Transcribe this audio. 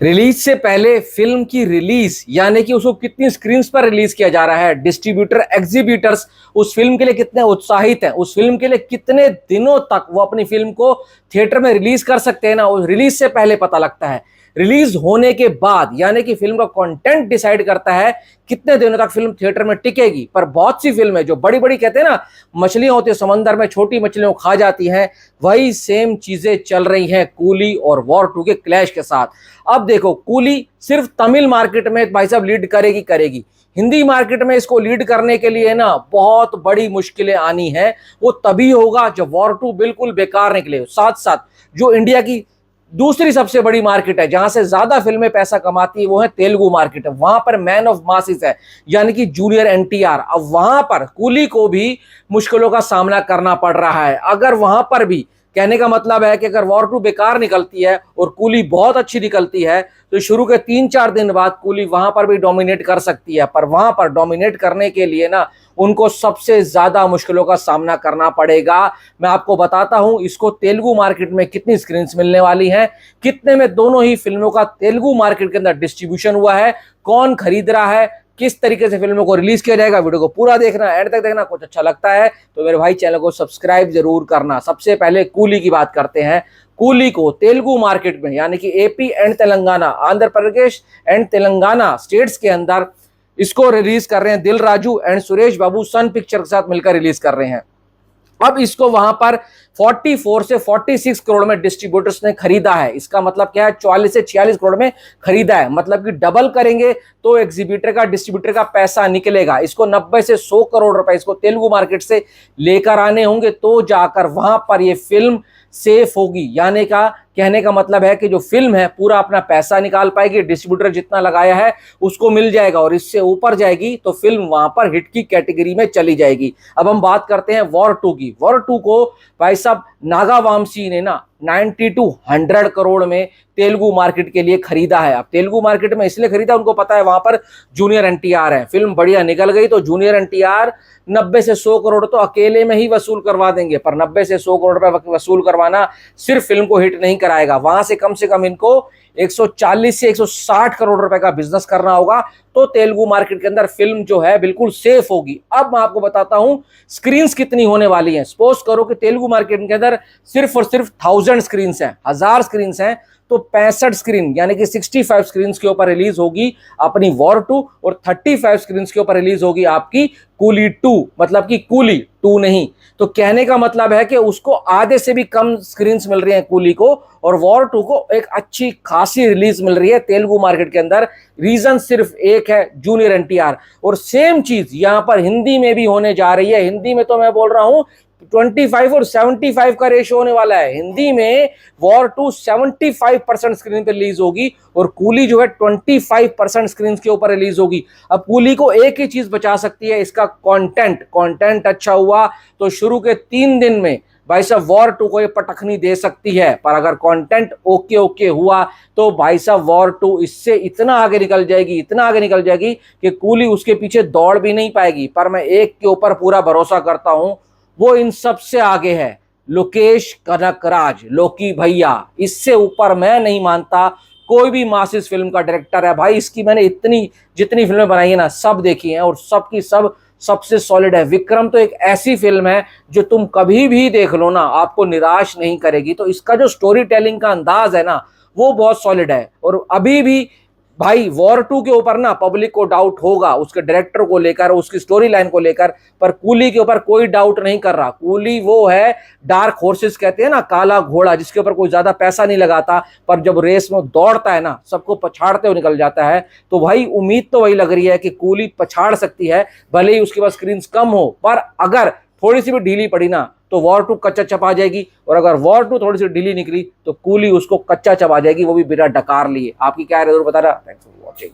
Release से पहले film की रिलीज यानी कि उसको कितनी स्क्रीन पर रिलीज किया जा रहा है, डिस्ट्रीब्यूटर एग्जीबिटर्स उस फिल्म के लिए कितने उत्साहित हैं, उस फिल्म के लिए कितने दिनों तक वो अपनी फिल्म को थिएटर में रिलीज कर सकते हैं ना, उस रिलीज से पहले पता लगता है। रिलीज होने के बाद यानी कि फिल्म का कंटेंट डिसाइड करता है कितने दिनों तक फिल्म थिएटर में टिकेगी। पर बहुत सी फिल्में जो बड़ी बड़ी कहते हैं ना, मछलियां होती है समंदर में, छोटी मछलियों खा जाती हैं, वही सेम चीजें चल रही हैं कूली और वॉर 2 के क्लैश के साथ। अब देखो, कूली सिर्फ तमिल मार्केट में भाई साहब लीड करेगी, हिंदी मार्केट में इसको लीड करने के लिए ना बहुत बड़ी मुश्किलें आनी है। वो तभी होगा जब वॉर 2 बिल्कुल बेकार निकले। साथ साथ जो इंडिया की दूसरी सबसे बड़ी मार्केट है, जहां से ज्यादा फिल्में पैसा कमाती है, वो है तेलुगु मार्केट है। वहां पर मैन ऑफ मासिस है यानी कि जूनियर एनटीआर। अब वहां पर कूली को भी मुश्किलों का सामना करना पड़ रहा है। अगर वहां पर भी, कहने का मतलब है कि अगर वॉर 2 बेकार निकलती है और कूली बहुत अच्छी निकलती है तो शुरू के 3-4 दिन बाद कूली वहां पर भी डोमिनेट कर सकती है। पर वहां पर डोमिनेट करने के लिए ना उनको सबसे ज्यादा मुश्किलों का सामना करना पड़ेगा। मैं आपको बताता हूं इसको तेलुगु मार्केट में कितनी स्क्रीन्स मिलने वाली हैं, कितने में दोनों ही फिल्मों का तेलुगु मार्केट के अंदर डिस्ट्रीब्यूशन हुआ है, कौन खरीद रहा है, किस तरीके से फिल्मों को रिलीज किया जाएगा। वीडियो को पूरा देखना, एंड तक देखना। कुछ अच्छा लगता है तो मेरे भाई चैनल को सब्सक्राइब जरूर करना। सबसे पहले कूली की बात करते हैं। कूली को तेलुगु मार्केट में यानी कि AP and Telangana, Andhra Pradesh and Telangana states के अंदर इसको रिलीज कर रहे हैं Dil Raju and Suresh Babu Sun picture के साथ मिलकर रिलीज कर रहे हैं। अब इसको वहां पर 44 से 46 करोड़ में डिस्ट्रीब्यूटर्स ने खरीदा है। इसका मतलब क्या है, 44 से 46 करोड़ में खरीदा है, मतलब कि डबल करेंगे तो एग्जीबिटर का, डिस्ट्रीब्यूटर का पैसा निकलेगा। इसको 90 से 100 करोड़ रुपए इसको तेलुगु मार्केट से लेकर आने होंगे तो जाकर वहां पर ये फिल्म सेफ होगी। यानी का कहने का मतलब है कि जो फिल्म है पूरा अपना पैसा निकाल पाएगी, डिस्ट्रीब्यूटर जितना लगाया है उसको मिल जाएगा और इससे ऊपर जाएगी तो फिल्म वहां पर हिट की कैटेगरी में चली जाएगी। अब हम बात करते हैं वॉर 2 की। वॉर 2 को भाई साहब नागा वामसी ने ना 90 to 100 करोड़ में तेलुगु मार्केट के लिए खरीदा है। अब तेलुगु मार्केट में इसलिए खरीदा, उनको पता है वहां पर जूनियर एनटीआर है, फिल्म बढ़िया निकल गई तो जूनियर एनटीआर 90 से 100 करोड़ तो अकेले में ही वसूल करवा देंगे। पर 90 से 100 करोड़ रुपए वसूल करवाना सिर्फ फिल्म को हिट नहीं कराएगा, वहां से कम इनको 140 से 160 करोड़ रुपए का बिजनेस करना होगा तो तेलुगु मार्केट के अंदर फिल्म जो है बिल्कुल सेफ होगी। अब मैं आपको बताता हूं स्क्रीन्स कितनी होने वाली हैं। सपोज करो कि तेलुगु मार्केट के अंदर सिर्फ और सिर्फ 1000 स्क्रीन्स हैं, 1000 स्क्रीन्स हैं, तो 65 स्क्रीन यानी कि 65 स्क्रीन के ऊपर रिलीज होगी अपनी वॉर 2 और 35 स्क्रीन के ऊपर रिलीज होगी आपकी कूली 2, मतलब कि कूली 2 नहीं। तो कहने का मतलब है कि उसको आधे से भी कम स्क्रीन्स मिल रही हैं कूली को, और वॉर 2 को एक अच्छी खासी रिलीज मिल रही है तेलुगु मार्केट के अंदर। रीजन सिर्फ एक है, जूनियर एनटीआर। और सेम चीज यहां पर हिंदी में भी होने जा रही है। हिंदी में तो मैं बोल रहा हूं 25 और 75 का रेशियो होने वाला है। हिंदी में वॉर 2 75% स्क्रीन पर रिलीज होगी और कूली जो है 25% स्क्रीन के ऊपर रिलीज होगी। अब कूली को एक ही चीज बचा सकती है, इसका कंटेंट अच्छा हुआ तो शुरू के 3 दिन में भाई साहब वॉर 2 को ये पटखनी दे सकती है। पर अगर कंटेंट ओके हुआ तो भाई साहब वॉर 2 इससे इतना आगे निकल जाएगी कि कूली उसके पीछे दौड़ भी नहीं पाएगी। पर मैं एक के ऊपर पूरा भरोसा करता हूं, वो इन सबसे आगे है लोकेश कनकराज, लोकी भैया। इससे ऊपर मैं नहीं मानता कोई भी मासिस फिल्म का डायरेक्टर है। भाई इसकी मैंने जितनी फिल्में बनाई है ना सब देखी हैं और सबकी सब सबसे सॉलिड है। विक्रम तो एक ऐसी फिल्म है जो तुम कभी भी देख लो ना आपको निराश नहीं करेगी। तो इसका जो स्टोरी टेलिंग का अंदाज है ना वो बहुत सॉलिड है। और अभी भी भाई वॉर 2 के ऊपर ना पब्लिक को डाउट होगा उसके डायरेक्टर को लेकर, उसकी स्टोरी लाइन को लेकर, पर कूली के ऊपर कोई डाउट नहीं कर रहा। कूली वो है डार्क हॉर्सेस कहते हैं ना, काला घोड़ा जिसके ऊपर कोई ज्यादा पैसा नहीं लगाता, पर जब रेस में दौड़ता है ना सबको पछाड़ते हुए निकल जाता है। तो भाई उम्मीद तो वही लग रही है कि कूली पछाड़ सकती है, भले ही उसके पास स्क्रीन कम हो, पर अगर थोड़ी सी भी ढीली पड़ी ना तो वॉर 2 कच्चा चपा जाएगी। और अगर वॉर 2 थोड़ी सी ढीली निकली तो कूली उसको कच्चा चबा जाएगी, वो भी बिना डकार लिए। आपकी क्या राय जरूर बताना। Thanks for watching.